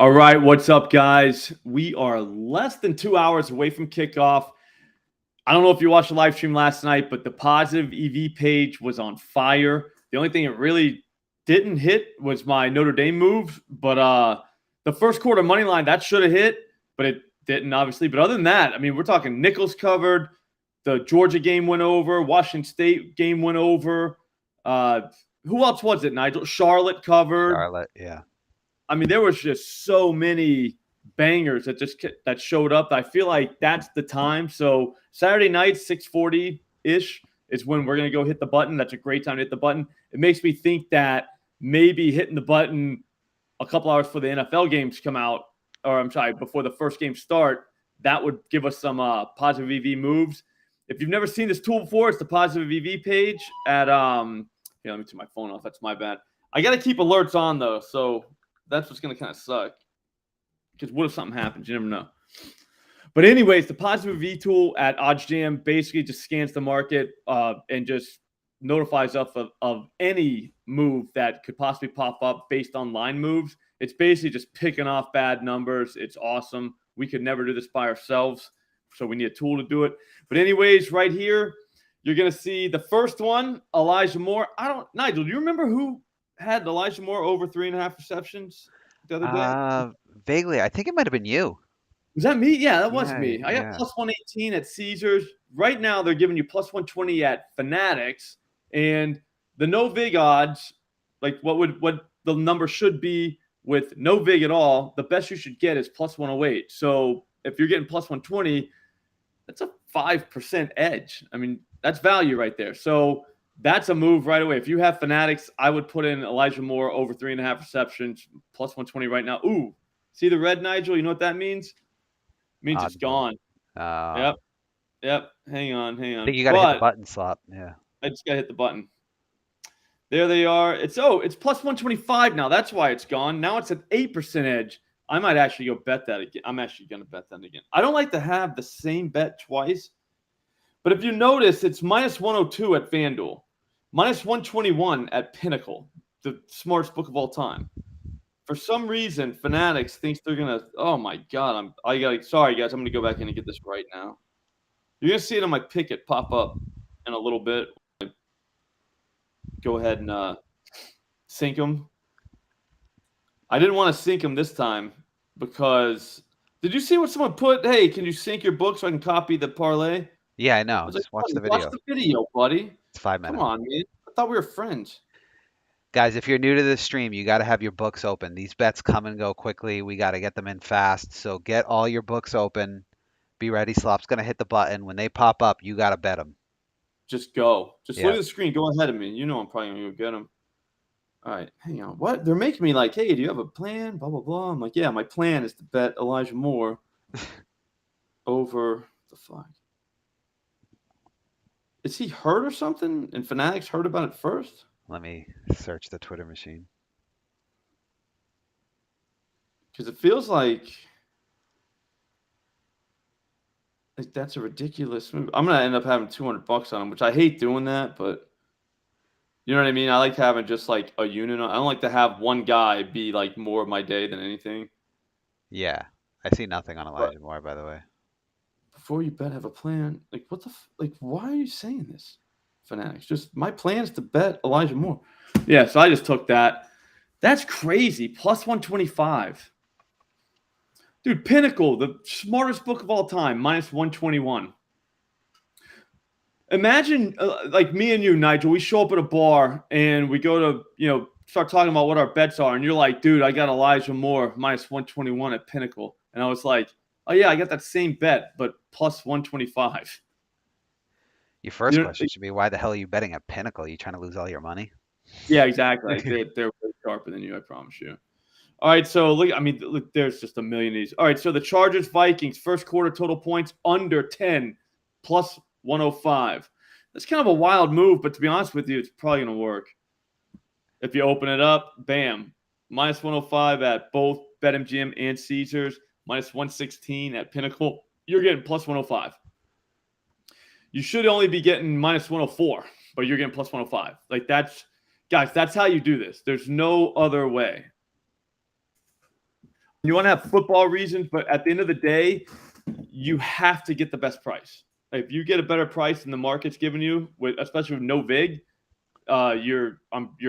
All right, what's up, guys? We are less than 2 hours away from kickoff. I don't know if you watched the live stream last night, but the positive EV page was on fire. The only thing it really didn't hit was my Notre Dame move, but the first quarter money line, that should have hit, but it didn't, obviously. But other than that, I mean, we're talking nickels covered. The Georgia game went over. Washington State game went over. Who else was it, Nigel? Charlotte covered. Charlotte, yeah. I mean, there was just so many bangers that showed up. I feel like that's the time. So Saturday night, 6:40-ish is when we're going to go hit the button. That's a great time to hit the button. It makes me think that maybe hitting the button a couple hours before the NFL games come out, or I'm sorry, before the first game start, that would give us some positive EV moves. If you've never seen this tool before, it's the positive EV page at here, let me turn my phone off. That's my bad. I got to keep alerts on though, so that's what's going to kind of suck. Because what if something happens? You never know. But anyways, the positive EV tool at OddsJam basically just scans the market and just notifies us of any move that could possibly pop up based on line moves. It's basically just picking off bad numbers. It's awesome. We could never do this by ourselves, so we need a tool to do it. But anyways, right here, you're going to see the first one, Elijah Moore. Nigel, do you remember who had Elijah Moore over 3.5 receptions the other day? Vaguely, I think it might have been you. Was that me? Yeah, that was Yeah, me. I got yeah. plus 118 at Caesars. Right now, they're giving you plus 120 at Fanatics. And the no vig odds, like what the number should be with no vig at all, the best you should get is plus 108. So if you're getting plus 120, that's a 5% edge. I mean, that's value right there. So that's a move right away. If you have Fanatics, I would put in Elijah Moore over 3.5 receptions, plus 120 right now. Ooh, see the red, Nigel? You know what that means? It means it's gone. Yep. Hang on. I think you got to hit the button, Slop. Yeah. I just got to hit the button. There they are. It's plus 125 now. That's why it's gone. Now it's an 8% edge. I might actually go bet that again. I'm actually going to bet that again. I don't like to have the same bet twice. But if you notice, it's minus 102 at FanDuel, minus 121 at Pinnacle, the smartest book of all time. For some reason, Fanatics thinks they're going to – oh, my God. Sorry, guys. I'm going to go back in and get this right now. You're going to see it on my picket pop up in a little bit. Go ahead and sync them. I didn't want to sync them this time because – did you see what someone put? Hey, can you sync your book so I can copy the parlay? Yeah, I know. Just watch the video. Watch the video, buddy. It's 5 minutes. Come on, man. I thought we were friends. Guys, if you're new to this stream, you got to have your books open. These bets come and go quickly. We got to get them in fast. So get all your books open. Be ready. Slop's going to hit the button. When they pop up, you got to bet them. Just go. Just look at the screen. Go ahead of me. You know I'm probably going to go get them. All right. Hang on. What? They're making me like, hey, do you have a plan? Blah, blah, blah. I'm like, yeah, my plan is to bet Elijah Moore over the flag. Is he hurt or something? And Fanatics heard about it first? Let me search the Twitter machine. Because it feels like that's a ridiculous move. I'm going to end up having $200 on him, which I hate doing that, but you know what I mean? I like having just like a unit. I don't like to have one guy be like more of my day than anything. Yeah. I see nothing on Elijah Moore, by the way. Before you bet, have a plan. Like, what the why are you saying this, Fanatics? Just my plan is to bet Elijah Moore. Yeah, so I just took that. That's crazy. Plus 125. Dude, Pinnacle, the smartest book of all time, minus 121. Imagine like me and you, Nigel, we show up at a bar and we go to, start talking about what our bets are. And you're like, dude, I got Elijah Moore minus 121 at Pinnacle. And I was like, oh, yeah, I got that same bet, but plus 125. Your first question should be, why the hell are you betting at Pinnacle? Are you trying to lose all your money? Yeah, exactly. They're way sharper than you, I promise you. All right, so look, there's just a million of these. All right, so the Chargers-Vikings, first quarter total points under 10, plus 105. That's kind of a wild move, but to be honest with you, it's probably going to work. If you open it up, bam, minus 105 at both BetMGM and Caesars, minus 116 at Pinnacle. You're getting plus 105. You should only be getting minus 104, but you're getting plus 105. Like that's how you do this. There's no other way. You want to have football reasons, but at the end of the day, you have to get the best price. If you get a better price than the market's giving you, especially with no vig, you're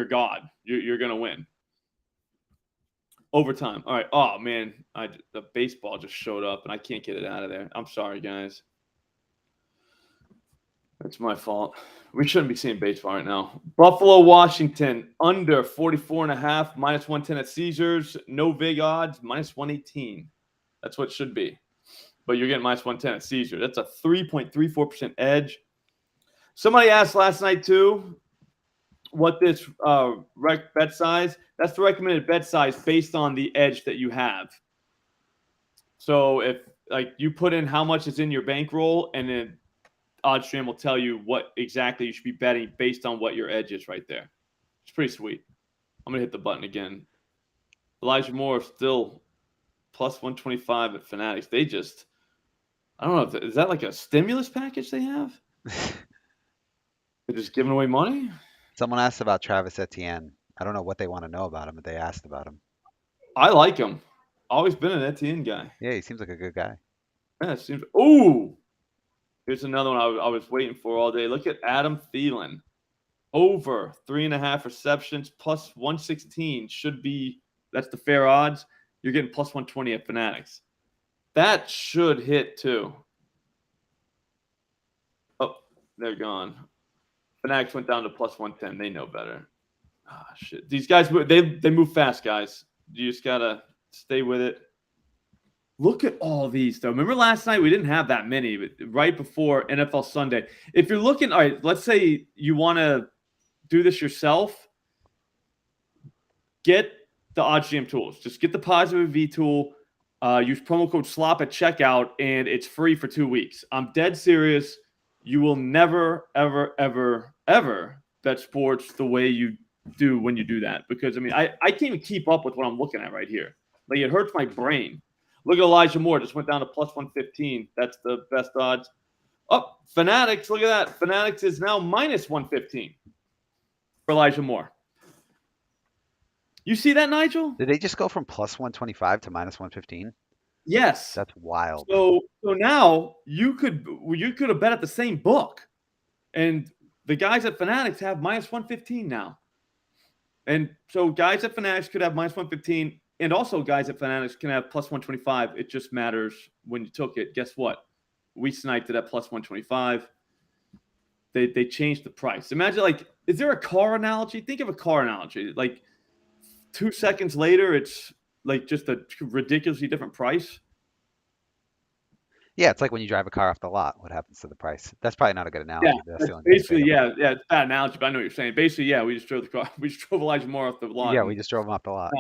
God. You're gonna win. Overtime. All right. Oh man, the baseball just showed up and I can't get it out of there. I'm sorry, guys. That's my fault. We shouldn't be seeing baseball right now. Buffalo, Washington, under 44.5, minus 110 at Caesars. No vig odds, minus 118. That's what it should be. But you're getting minus 110 at Caesars. That's a 3.34% edge. Somebody asked last night, too, what this bet size. That's the recommended bet size based on the edge that you have. So if you put in how much is in your bankroll, and then OddsJam will tell you what exactly you should be betting based on what your edge is right there. It's pretty sweet. I'm gonna hit the button again. Elijah Moore still plus 125 at Fanatics. They just, I don't know, is that like a stimulus package they have? They're just giving away money? Someone asked about Travis Etienne. I don't know what they want to know about him, but they asked about him. I like him. Always been an Etienne guy. Yeah, he seems like a good guy. Yeah, it seems. Ooh, here's another one I was waiting for all day. Look at Adam Thielen. Over 3.5 receptions, plus 116 should be, that's the fair odds. You're getting plus 120 at Fanatics. That should hit too. Oh, they're gone. Fanatics went down to plus 110. They know better. Ah, shit. These guys, they move fast, guys. You just got to stay with it. Look at all these, though. Remember last night? We didn't have that many, but right before NFL Sunday. If you're looking, all right, let's say you want to do this yourself, get the OddsJam tools. Just get the Positive V tool. Use promo code SLOP at checkout, and it's free for 2 weeks. I'm dead serious. You will never, ever, ever, ever bet sports the way you do when you do that. Because, I mean, I can't even keep up with what I'm looking at right here. Like, it hurts my brain. Look at Elijah Moore. Just went down to plus 115. That's the best odds. Oh, Fanatics. Look at that. Fanatics is now minus 115 for Elijah Moore. You see that, Nigel? Did they just go from plus 125 to minus 115? Yes. That's wild. So now you could have bet at the same book. And the guys at Fanatics have minus 115 now. And so guys at Fanatics could have minus 115. And also guys at Fanatics can have plus 125. It just matters when you took it. Guess what? We sniped it at plus 125. They changed the price. Imagine, like, is there a car analogy? Think of a car analogy. Like 2 seconds later, it's like just a ridiculously different price. Yeah, it's like when you drive a car off the lot. What happens to the price? That's probably not a good analogy. Yeah, That's the only basically, thing yeah, it's a bad analogy, but I know what you're saying. Basically, yeah, we just drove the car. We just drove Elijah Moore off the lot. Yeah, we just drove him off the lot.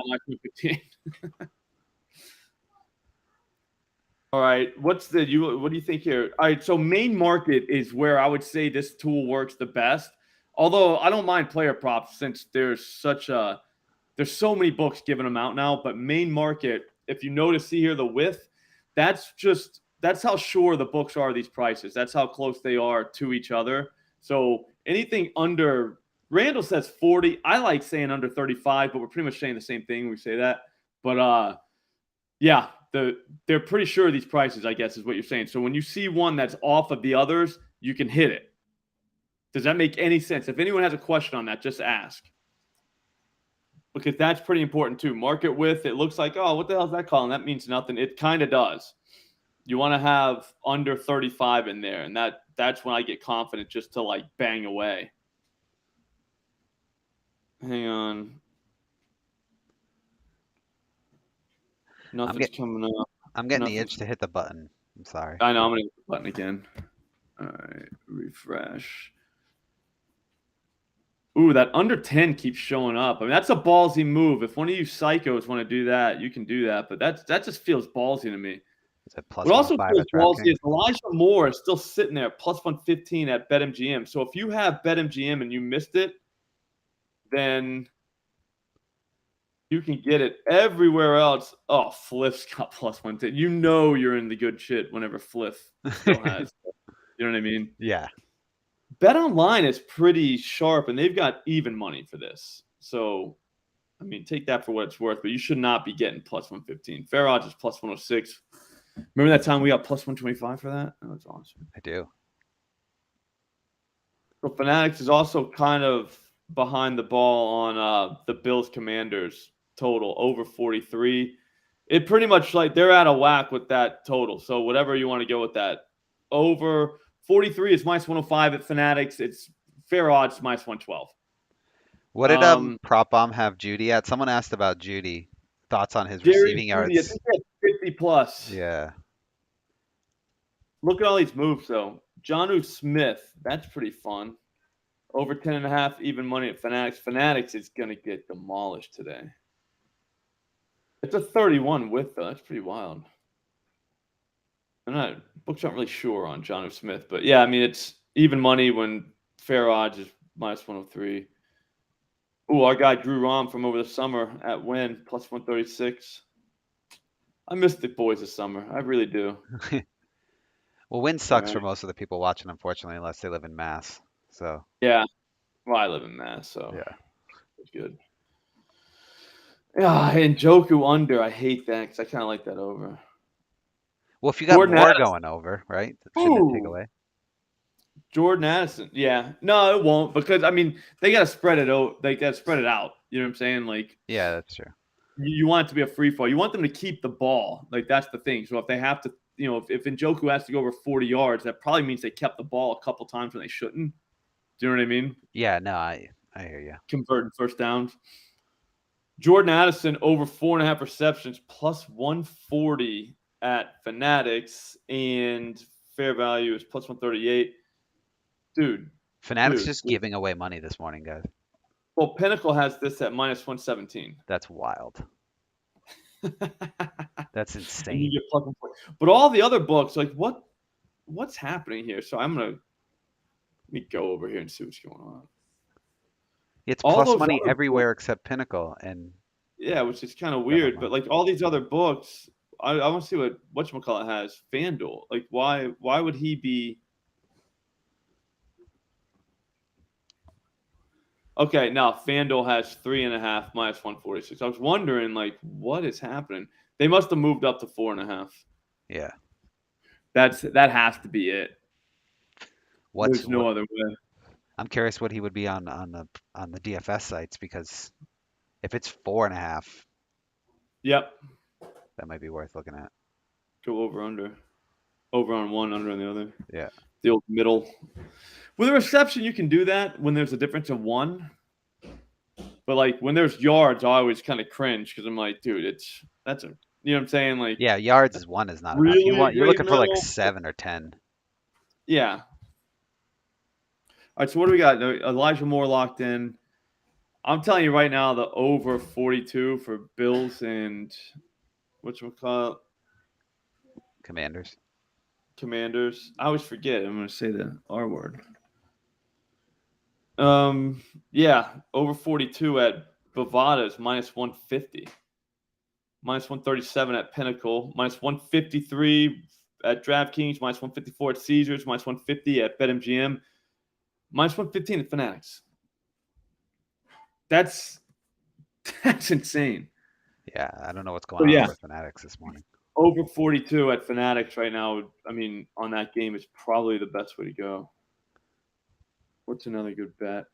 All right, what do you think here? All right, so main market is where I would say this tool works the best. Although I don't mind player props since there's so many books giving them out now. But main market, if you notice, see here the width, that's how sure the books are of these prices. That's how close they are to each other. So anything under, Randall says 40. I like saying under 35, but we're pretty much saying the same thing when we say that. But yeah, they're pretty sure of these prices, I guess, is what you're saying. So when you see one that's off of the others, you can hit it. Does that make any sense? If anyone has a question on that, just ask. Because that's pretty important too. Market width, it looks like, oh, what the hell is that calling? That means nothing. It kind of does. You want to have under 35 in there, and that's when I get confident just to like bang away. Hang on. Nothing's coming up. I'm getting the itch to hit the button. I'm sorry. I know. I'm going to hit the button again. All right. Refresh. Ooh, that under 10 keeps showing up. I mean, that's a ballsy move. If one of you psychos want to do that, you can do that. But that just feels ballsy to me. What also feels ballsy is Elijah Moore is still sitting there, plus 115 at BetMGM. So if you have BetMGM and you missed it, then you can get it everywhere else. Oh, Fliff's got plus 110. You know you're in the good shit whenever Fliff still has. You know what I mean? Yeah. Bet Online is pretty sharp, and they've got even money for this. So I mean, take that for what it's worth, but you should not be getting plus 115. Fair odds is plus 106. Remember that time we got plus 125 for that? That was awesome. I do. So Fanatics is also kind of behind the ball on the Bills Commanders total over 43. It pretty much like they're out of whack with that total. So whatever you want to go with that. Over 43 is minus 105 at Fanatics. It's fair odds minus 112. What did Prop Bomb have Judy at? Someone asked about Judy. Thoughts on his Jerry receiving Judy, I yards? think he had 50 plus. Yeah. Look at all these moves though. Jonnu Smith, that's pretty fun. Over 10.5 even money at Fanatics. Fanatics is gonna get demolished today. It's a 31 width though. That's pretty wild. Books aren't really sure on Jonnu Smith, but yeah, I mean it's even money when fair odds is minus 103. Ooh, our guy Drew Rom from over the summer at Win plus 136. I miss the boys this summer. I really do. Well, Win sucks for most of the people watching, unfortunately, unless they live in Mass. So yeah, well, I live in Mass, so yeah, it's good. Yeah, and Joku under. I hate that because I kind of like that over. Well, if you got Jordan more Addison. going over, right? Shouldn't it take away? Jordan Addison. Yeah. No, it won't because I mean they gotta spread it out. They gotta spread it out. You know what I'm saying? Like Yeah, that's true. you want it to be a free fall. You want them to keep the ball. Like that's the thing. So if they have to, if Njoku has to go over 40 yards, that probably means they kept the ball a couple times when they shouldn't. Do you know what I mean? Yeah, no, I hear you. Converting first downs. Jordan Addison over 4.5 receptions plus 140 at Fanatics, and fair value is plus 138. Dude. Fanatics just giving away money this morning, guys. Well, Pinnacle has this at minus 117. That's wild. That's insane. You get but all the other books, like what's happening here? So let me go over here and see what's going on. It's plus money everywhere except Pinnacle, and yeah, which is kind of weird. But like all these other books, I want to see what whatchamacallit has. FanDuel, like why would he be? Okay, now FanDuel has 3.5 minus 146. I was wondering, like, what is happening? They must have moved up to 4.5. Yeah, that has to be it. There's no other way. I'm curious what he would be on the DFS sites, because if it's 4.5, yep, that might be worth looking at. Go over under on one, under on the other. Yeah, the old middle. With a reception, you can do that when there's a difference of one. But like when there's yards, I always kind of cringe because I'm like, dude, that's a, you know what I'm saying? Like, yeah, yards is one is not really enough. You're looking for like 7 or 10. Yeah. All right, so what do we got? Elijah Moore locked in. I'm telling you right now, the over 42 for Bills and whatchamacallit? Commanders. I always forget. I'm going to say the R word. Yeah, over 42 at Bovada's minus 150. Minus 137 at Pinnacle. Minus 153 at DraftKings. Minus 154 at Caesars. Minus 150 at BetMGM. Minus 115 at Fanatics. That's insane. Yeah, I don't know what's going on with Fanatics this morning. Over 42 at Fanatics right now. I mean, on that game is probably the best way to go. What's another good bet?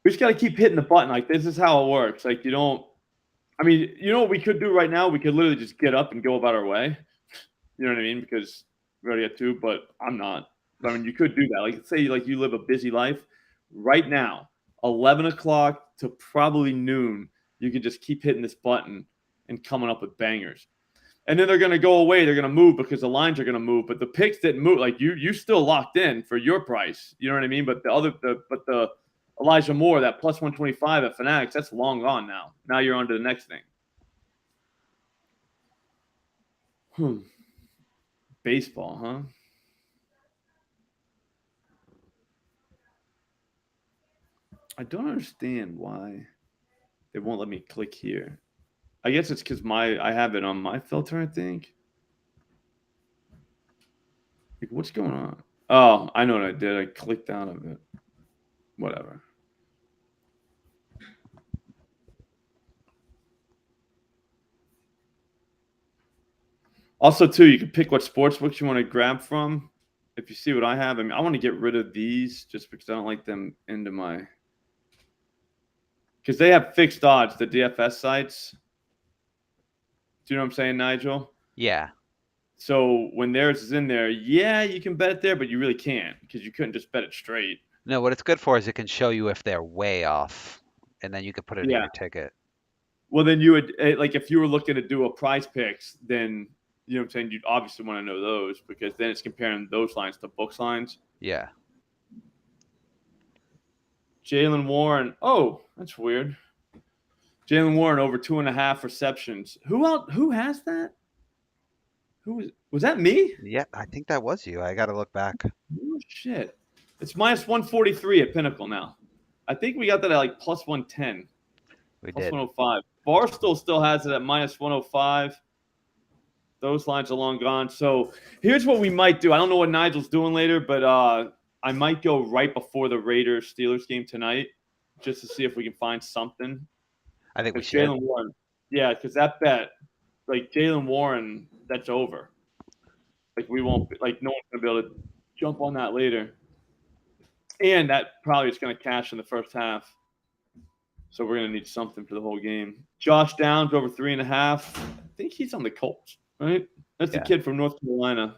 We just got to keep hitting the button. Like, this is how it works. Like, you don't – I mean, you know what we could do right now? We could literally just get up and go about our way. You know what I mean? Because we already have two, but I'm not. I mean, you could do that. Like, let's say like you live a busy life. Right now, 11 o'clock to probably noon, you can just keep hitting this button and coming up with bangers. And then they're going to go away. They're going to move because the lines are going to move. But the picks didn't move. Like, you still locked in for your price. You know what I mean? But the Elijah Moore, that plus 125 at Fanatics, that's long gone now. Now you're on to the next thing. Baseball, huh? I don't understand why they won't let me click here. I guess it's because I have it on my filter, I think. Like, what's going on? Oh, I know what I did. I clicked out of it. Whatever. Also, too, you can pick what sports books you want to grab from. If you see what I have, I mean, I want to get rid of these just because I don't like them into my – because they have fixed odds, the DFS sites. Do you know what I'm saying, Nigel? Yeah. So when theirs is in there, yeah, you can bet it there, but you really can't because you couldn't just bet it straight. No, what it's good for is it can show you if they're way off, and then you can put it in Yeah. your ticket. Well, then you would like if you were looking to do a prize picks, then you know what I'm saying. You'd obviously want to know those because then it's comparing those lines to books lines. Yeah. Jalen Warren. Oh, that's weird. Jalen Warren over 2.5 receptions. Who else? Who has that? Who was that? Me? Yeah, I think that was you. I got to look back. Oh shit! It's minus 143 at Pinnacle now. I think we got that at like plus 110, We plus did. 105. Barstool still has it at minus 105. Those lines are long gone. So here's what we might do. I don't know what Nigel's doing later, but I might go right before the Raiders Steelers game tonight just to see if we can find something. I think we Because should. Jalen Warren, yeah, because that bet, like Jalen Warren, that's over. Like we won't, like no one's gonna be able to jump on that later. And that probably is going to cash in the first half. So we're going to need something for the whole game. Josh Downs over 3.5. I think he's on the Colts, right? That's the kid from North Carolina.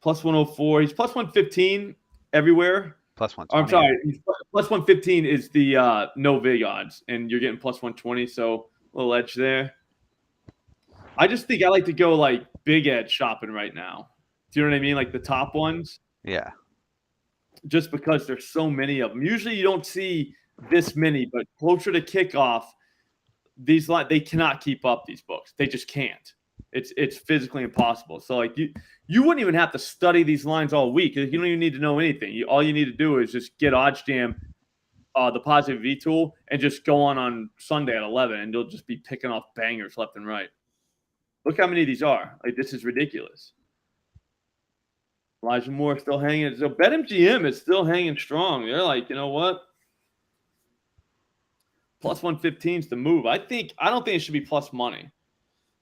Plus 104. He's plus 115 everywhere. Plus 120. I'm sorry. He's plus 115 is the no vig odds, and you're getting plus 120. So a little edge there. I just think I like to go like big edge shopping right now. Do you know what I mean? Like the top ones. Yeah. Just because there's so many of them. Usually you don't see this many, but closer to kickoff, these they cannot keep up these books. They just can't. It's physically impossible. So like you wouldn't even have to study these lines all week. You don't even need to know anything. All you need to do is just get OddsJam, the positive V tool, and just go on Sunday at 11, and you'll just be picking off bangers left and right. Look how many of these are. Like this is ridiculous. Elijah Moore still hanging. So BetMGM is still hanging strong. They're like, you know what? Plus 115 is the move. I don't think it should be plus money.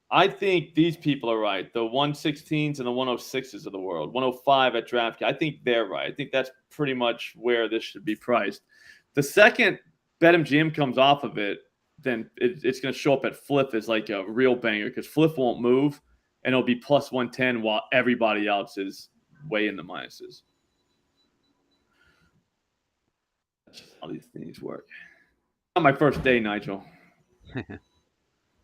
I think these people are right. The 116s and the 106s of the world. 105 at DraftKings. I think they're right. I think that's pretty much where this should be priced. The second BetMGM comes off of it, then it's going to show up at Flip as like a real banger because Flip won't move, and it'll be plus 110 while everybody else is way in the minuses. That's just how these things work. Not my first day, Nigel.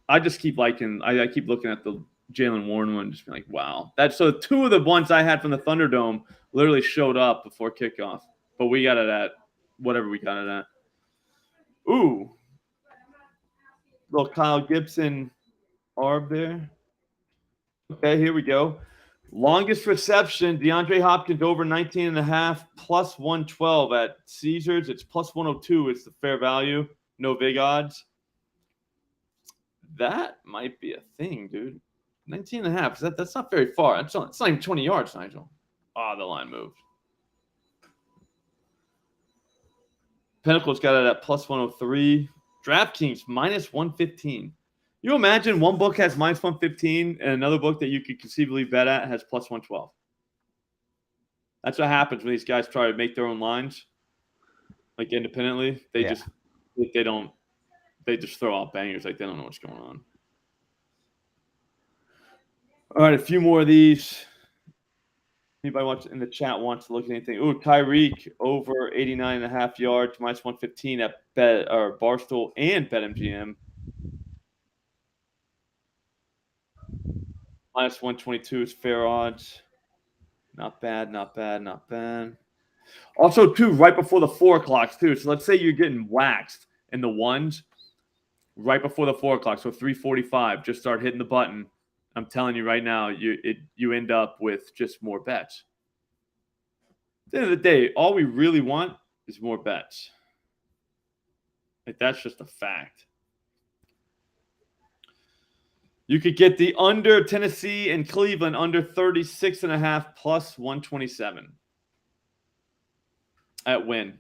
I just keep liking. I keep looking at the Jalen Warren one, just being like, wow. So two of the ones I had from the Thunderdome literally showed up before kickoff, but we got it at whatever we got it at. Ooh, little Kyle Gibson arb there. Okay, here we go. Longest reception, DeAndre Hopkins over 19.5, plus 112 at Caesars. It's plus 102. It's the fair value. No vig odds. That might be a thing, dude. 19.5. That's not very far. It's not even 20 yards, Nigel. The line moved. Pinnacle's got it at plus 103. DraftKings minus 115. You imagine one book has minus 115 and another book that you could conceivably bet at has plus 112. That's what happens when these guys try to make their own lines, like independently. They just throw out bangers like they don't know what's going on. All right, a few more of these. Anybody watching in the chat wants to look at anything? Ooh, Tyreek over 89.5 yards, minus 115 at Barstool and BetMGM. Minus 122 is fair odds. Not bad, not bad, not bad. Also, too, right before the 4 o'clocks, too. So let's say you're getting waxed in the ones right before the 4 o'clock. So 3:45, just start hitting the button. I'm telling you right now, you end up with just more bets. At the end of the day, all we really want is more bets. Like that's just a fact. You could get the under Tennessee and Cleveland under 36.5 plus 127 at win.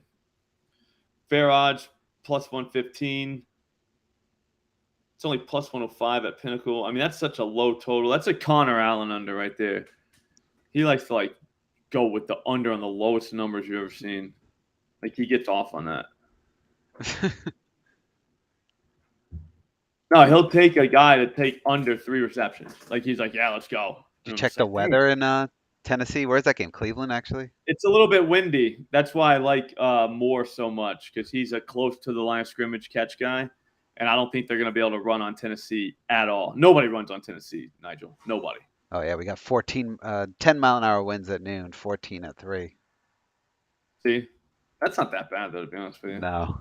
Fair odds plus 115. It's only plus 105 at Pinnacle. I mean, that's such a low total. That's a Connor Allen under right there. He likes to like go with the under on the lowest numbers you've ever seen. Like he gets off on that. No, he'll take a guy to take under 3 receptions. Like he's like, yeah, let's go. Did you And I'm check just the like, dang. weather in Tennessee? Where's that game? Cleveland, actually? It's a little bit windy. That's why I like Moore so much because he's a close to the line of scrimmage catch guy. And I don't think they're going to be able to run on Tennessee at all. Nobody runs on Tennessee, Nigel. Nobody. Oh, yeah, we got 10-mile-an-hour winds at noon, 14 at 3. See? That's not that bad, though, to be honest with you. No.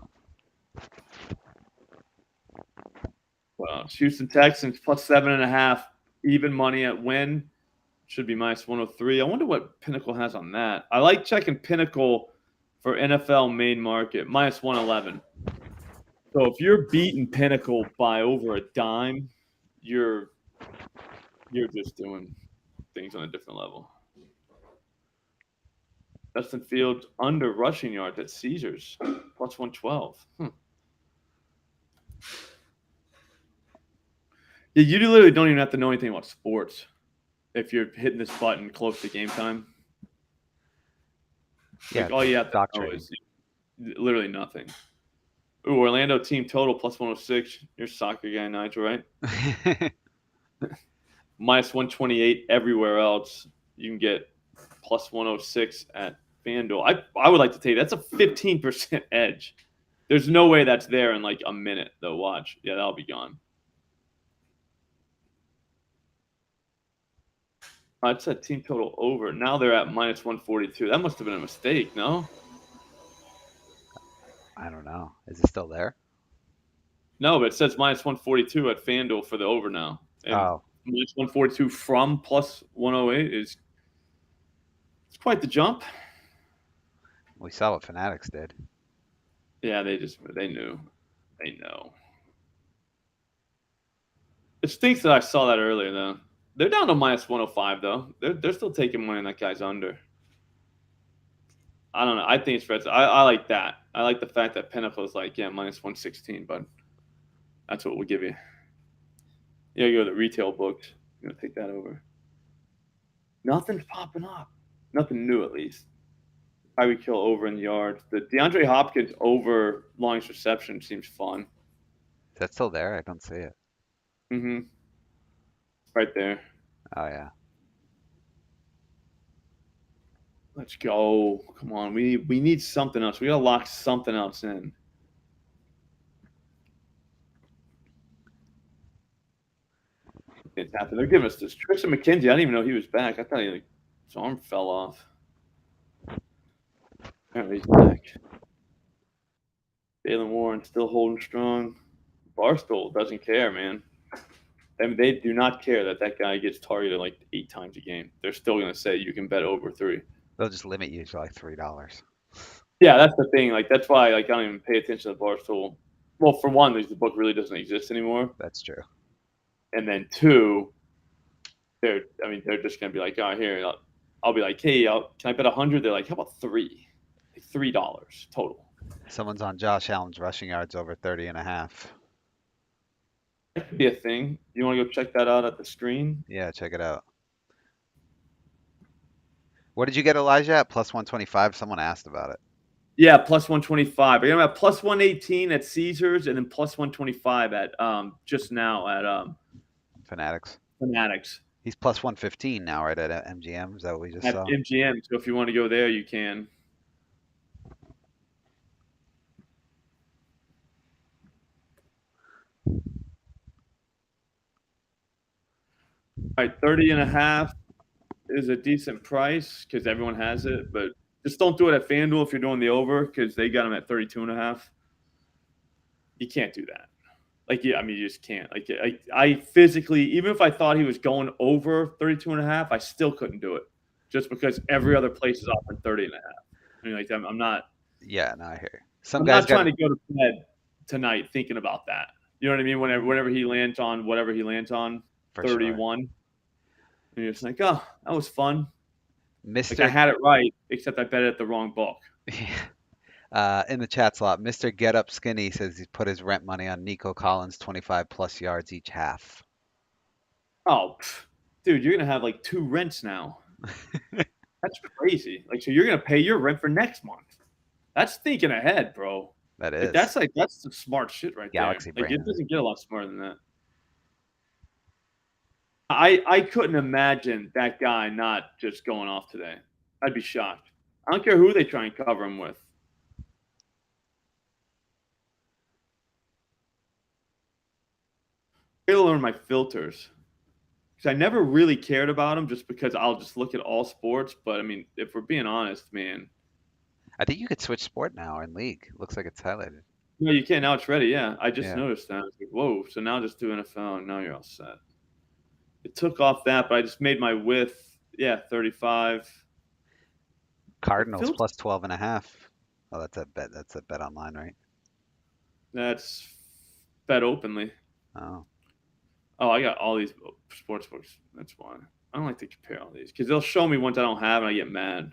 Well, Houston Texans plus 7.5, even money at win. Should be minus 103. I wonder what Pinnacle has on that. I like checking Pinnacle for NFL main market, minus 111. So if you're beating Pinnacle by over a dime, you're just doing things on a different level. Justin Fields under rushing yards at Caesars, plus 112. Yeah, you literally don't even have to know anything about sports if you're hitting this button close to game time. Like Yeah, all you have to know doctrine. is literally nothing. Ooh, Orlando team total plus 106. You're a soccer guy, Nigel, right? Minus 128 everywhere else. You can get plus 106 at FanDuel. I would like to take that's a 15% edge. There's no way that's there in like a minute, though. Watch. Yeah, that'll be gone. It said team total over. Now they're at minus 142. That must have been a mistake, no? I don't know. Is it still there? No, but it says minus 142 at FanDuel for the over now. And Oh, minus 142 from plus 108 is it's quite the jump. we saw what Fanatics did. Yeah, they knew. They know. It stinks that I saw that earlier, though. They're down to minus 105, though. They're still taking money on that guy's under. I don't know. I think it's fair. I like that. I like the fact that Pinnacle is like, yeah, minus 116, but that's what we'll give you. Yeah, you go to the retail books. You're going to take that over. Nothing's popping up. Nothing new, at least. Tyreek Hill over in yards. The DeAndre Hopkins over longest reception seems fun. Is that still there? I don't see it. Mm-hmm. Right there. Oh, yeah. Let's go. Come on. We need something else. We got to lock something else in. It's happening. They're giving us this. Tristan McKenzie, I didn't even know he was back. I thought his arm fell off. Apparently he's back. Jalen Warren still holding strong. Barstool doesn't care, man. I mean, they do not care that guy gets targeted like 8 times a game. They're still going to say you can bet over 3. They'll just limit you to like $3. Yeah, that's the thing. Like that's why like I don't even pay attention to Barstool. Well, for one, the book really doesn't exist anymore, That's true. and then 2, they're just going to be like, oh, here, I'll be like, hey, can I bet 100? They're like, how about 3? Like $3 total. Someone's on Josh Allen's rushing yards over 30.5. That could be a thing. You want to go check that out at the screen? Yeah, check it out. What did you get, Elijah, at plus 125? Someone asked about it. Yeah, plus 125. I'm at plus 118 at Caesars, and then plus 125 at just now at Fanatics. Fanatics. He's plus 115 now, right, at MGM? Is that what we just At saw? MGM. So if you want to go there, you can. All right, 30.5 is a decent price because everyone has it, but just don't do it at FanDuel if you're doing the over because they got them at 32.5. You can't do that. Like, yeah, I mean, you just can't. Like, I physically, even if I thought he was going over 32.5, I still couldn't do it just because every other place is offering 30.5. I mean, like, I'm not. Yeah, no, I hear you. I'm not trying to go to bed tonight thinking about that. You know what I mean? Whenever he lands on whatever he lands on, For 31. Sure. And you're just like, oh, that was fun. Mr. Like I had it right, except I bet it at the wrong book. Yeah. In the chat slot, Mr. Get Up Skinny says he's put his rent money on Nico Collins 25 plus yards each half. Oh, dude, you're gonna have like 2 rents now. That's crazy. Like, so you're gonna pay your rent for next month. That's thinking ahead, bro. That Like, is that's some smart shit right Galaxy there. Like, brain. it doesn't get a lot smarter than that. I couldn't imagine that guy not just going off today. I'd be shocked. I don't care who they try and cover him with. I gotta learn my filters. Because I never really cared about him just because I'll just look at all sports. But, I mean, if we're being honest, man. I think you could switch sport now in League. Looks like it's highlighted. No, you can't. Now it's ready. Yeah, I just Yeah. noticed that. I was like, whoa. So now just do NFL, and now you're all set. It took off that, but I just made my width, 35. Cardinals plus 12.5. Oh, that's a bet. That's a bet online, right? That's bet openly. Oh. Oh, I got all these sports books. That's why. I don't like to compare all these because they'll show me ones I don't have, and I get mad.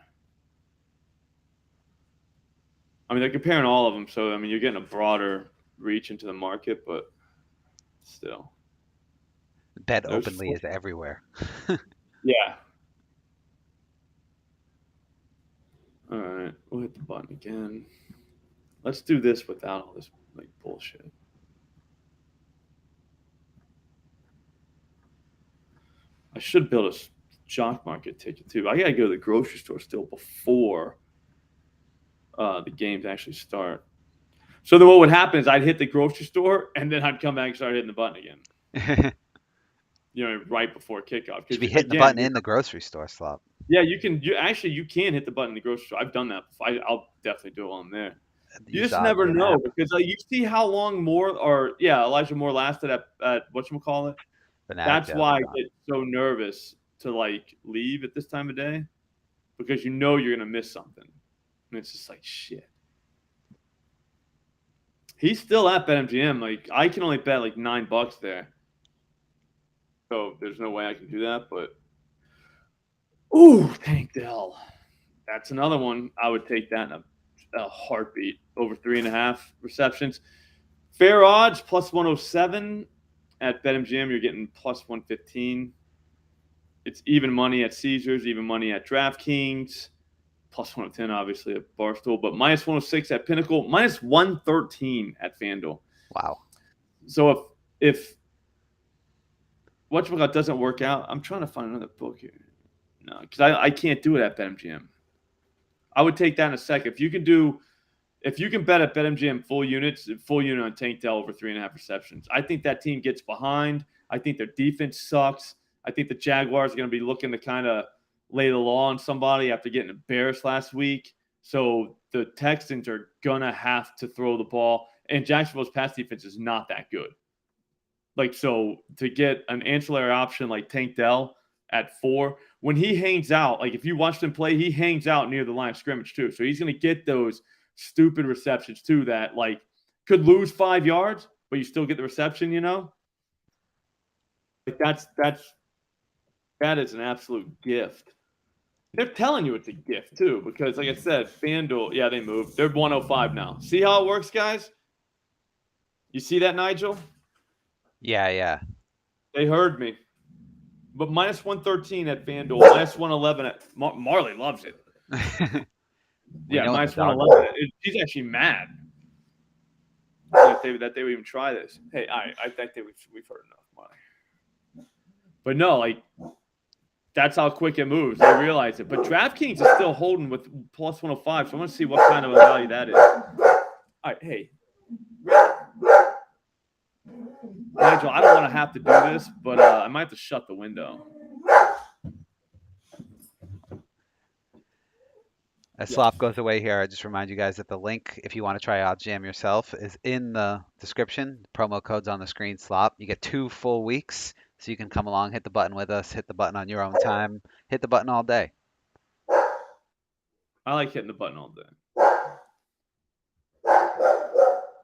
I mean, they're comparing all of them, so, I mean, you're getting a broader reach into the market, but still. Bet openly is everywhere. Yeah. All right. We'll hit the button again. Let's do this without all this, like, bullshit. I should build a stock market ticket, too. I got to go to the grocery store still before the games actually start. So then what would happen is I'd hit the grocery store, and then I'd come back and start hitting the button again. Right before kickoff. Should be hitting the button in the grocery store, Slop. Yeah, you can. You can hit the button in the grocery store. I've done that before. I'll definitely do it while I'm there. You just never know because you see how long Elijah Moore lasted at whatchamacallit. That's why I get so nervous to like leave at this time of day because you're gonna miss something, and it's just like shit. He's still at BetMGM. Like I can only bet like $9 there, so there's no way I can do that. But Tank Dell, that's another one. I would take that in a heartbeat. Over 3.5 receptions. Fair odds plus 107 at BetMGM. You're getting plus 115. It's even money at Caesars, even money at DraftKings. Plus 110, obviously, at Barstool. But minus 106 at Pinnacle. Minus 113 at FanDuel. Wow. So if whatchamacallit doesn't work out, I'm trying to find another book here. No, because I can't do it at BetMGM. I would take that in a second. If you can bet at BetMGM full unit on Tank Dell over 3.5 receptions. I think that team gets behind. I think their defense sucks. I think the Jaguars are going to be looking to kind of lay the law on somebody after getting embarrassed last week. So the Texans are going to have to throw the ball. And Jacksonville's pass defense is not that good. Like, so to get an ancillary option like Tank Dell at 4, when he hangs out, like if you watched him play, he hangs out near the line of scrimmage too. So he's going to get those stupid receptions too that like could lose 5 yards, but you still get the reception, Like that is an absolute gift. They're telling you it's a gift too, because like I said, FanDuel, they moved. They're 105 now. See how it works, guys? You see that, Nigel? Yeah. They heard me. But minus 113 at FanDuel, minus 111 at Marley loves it. Minus 111. He's actually mad that they would even try this. Hey, I think we've heard enough, Marley. But no, like that's how quick it moves. I realize it. But DraftKings is still holding with plus 105, so I want to see what kind of a value that is. All right, hey. Nigel, I don't want to have to do this, but I might have to shut the window. As Slop goes away here, I just remind you guys that the link, if you want to try OddsJam yourself, is in the description. Promo code's on the screen, Slop. You get 2 full weeks, so you can come along, hit the button with us, hit the button on your own time, hit the button all day. I like hitting the button all day.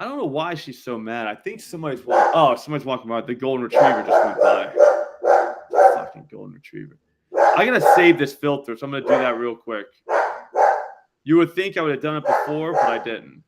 I don't know why she's so mad. I think somebody's walking by. The golden retriever just went by. Fucking golden retriever. I gotta save this filter, so I'm gonna do that real quick. You would think I would have done it before, but I didn't.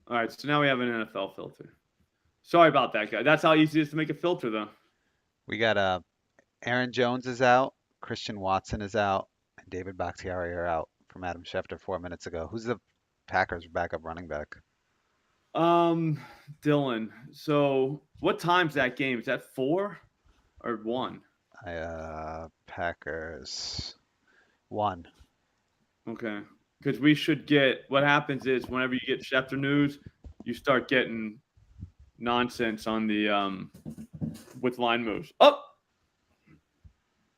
All right, so now we have an NFL filter. Sorry about that, guy. That's how easy it is to make a filter, though. We got Aaron Jones is out, Christian Watson is out, and David Bakhtiari are out from Adam Schefter 4 minutes ago. Who's the Packers backup running back? Dylan. So what time's that game? Is that 4 or 1? Packers 1. Okay. Because we should get what happens is whenever you get Schefter news, you start getting nonsense on the with line moves. Oh,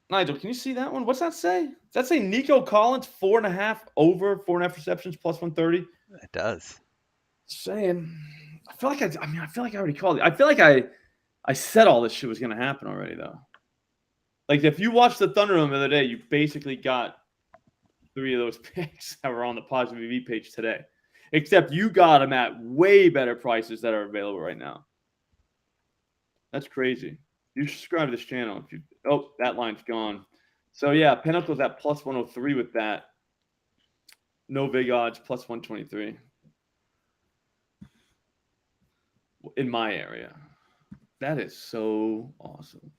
Nigel, can you see that one? What's that say? Does that say Nico Collins 4.5 over 4.5 receptions plus 130? It does. Saying, I feel like I feel like I already called it. I feel like I said all this shit was gonna happen already though. Like if you watched the Thunder Room the other day, you basically got 3 of those picks that were on the Positive EV page today. Except you got them at way better prices that are available right now. That's crazy. You subscribe to this channel. If you that line's gone. So yeah, Pinnacle's at plus 103 with that. No big odds, plus 123. In my area. That is so awesome.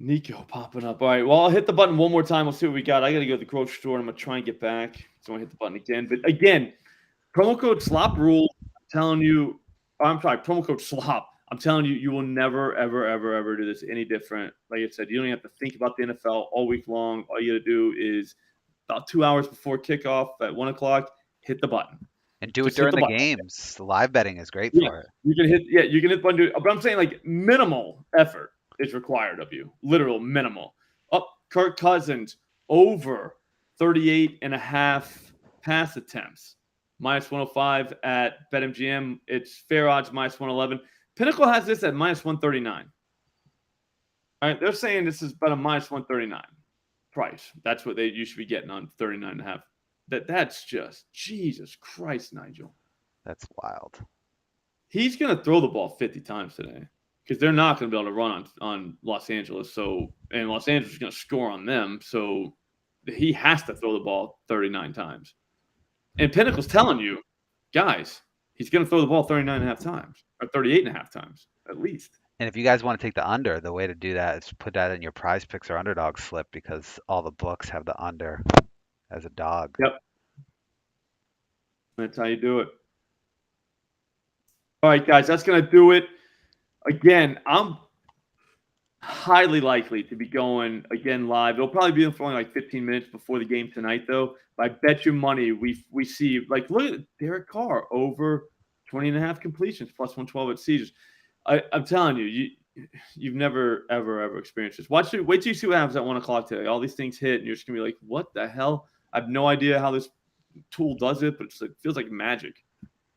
Nico popping up. All right, well, I'll hit the button one more time. We'll see what we got. I got to go to the grocery store. I'm going to try and get back. So I hit the button again. But again, promo code SLOP rule. I'm telling you, I'm sorry, promo code SLOP. I'm telling you, you will never, ever, ever, ever do this any different. Like I said, you don't even have to think about the NFL all week long. All you got to do is about 2 hours before kickoff at 1 o'clock, hit the button. And do it during the games. The live betting is great for it. You can hit the button. But I'm saying like minimal effort is required of you. Literal minimal. Kirk Cousins over 38.5 pass attempts. Minus 105 at BetMGM. It's fair odds minus 111. Pinnacle has this at minus 139. All right, they're saying this is about a minus 139 price. That's what you should be getting on 39.5. That's just Jesus Christ, Nigel. That's wild. He's going to throw the ball 50 times today because they're not going to be able to run on Los Angeles. And Los Angeles is going to score on them. So he has to throw the ball 39 times. And Pinnacle's telling you, guys, he's going to throw the ball 39.5 times or 38.5 times at least. And if you guys want to take the under, the way to do that is put that in your prize picks or underdog slip because all the books have the under as a dog. Yep. That's how you do it. All right, guys, that's going to do it. Again, I'm highly likely to be going again live. It'll probably be for only like 15 minutes before the game tonight, though. But I bet you money we see, like, look at Derek Carr over 20.5 completions, plus 112 at Caesars. I'm telling you, you've never, ever experienced this. Wait till you see what happens at 1 o'clock today. All these things hit, and you're just going to be like, what the hell? I have no idea how this tool does it, but it feels like magic,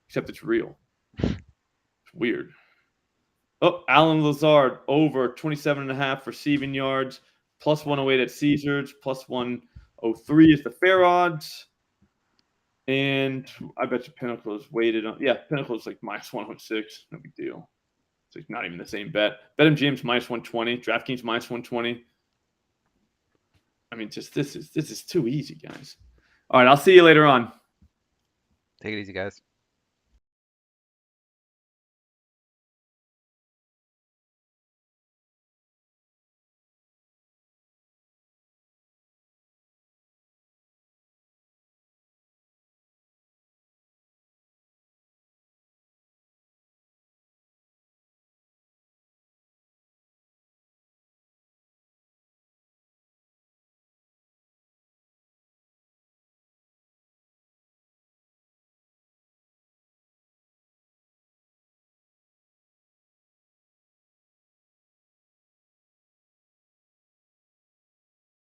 except it's real. It's weird. Oh, Alan Lazard over 27.5 receiving yards, plus 108 at Caesars, plus 103 is the fair odds. And I bet you Pinnacle is weighted on. Yeah, Pinnacle is like minus 106. No big deal. It's like not even the same bet. BetMGM's minus 120. DraftKings minus 120. I mean, just this is too easy, guys. All right, I'll see you later on. Take it easy, guys.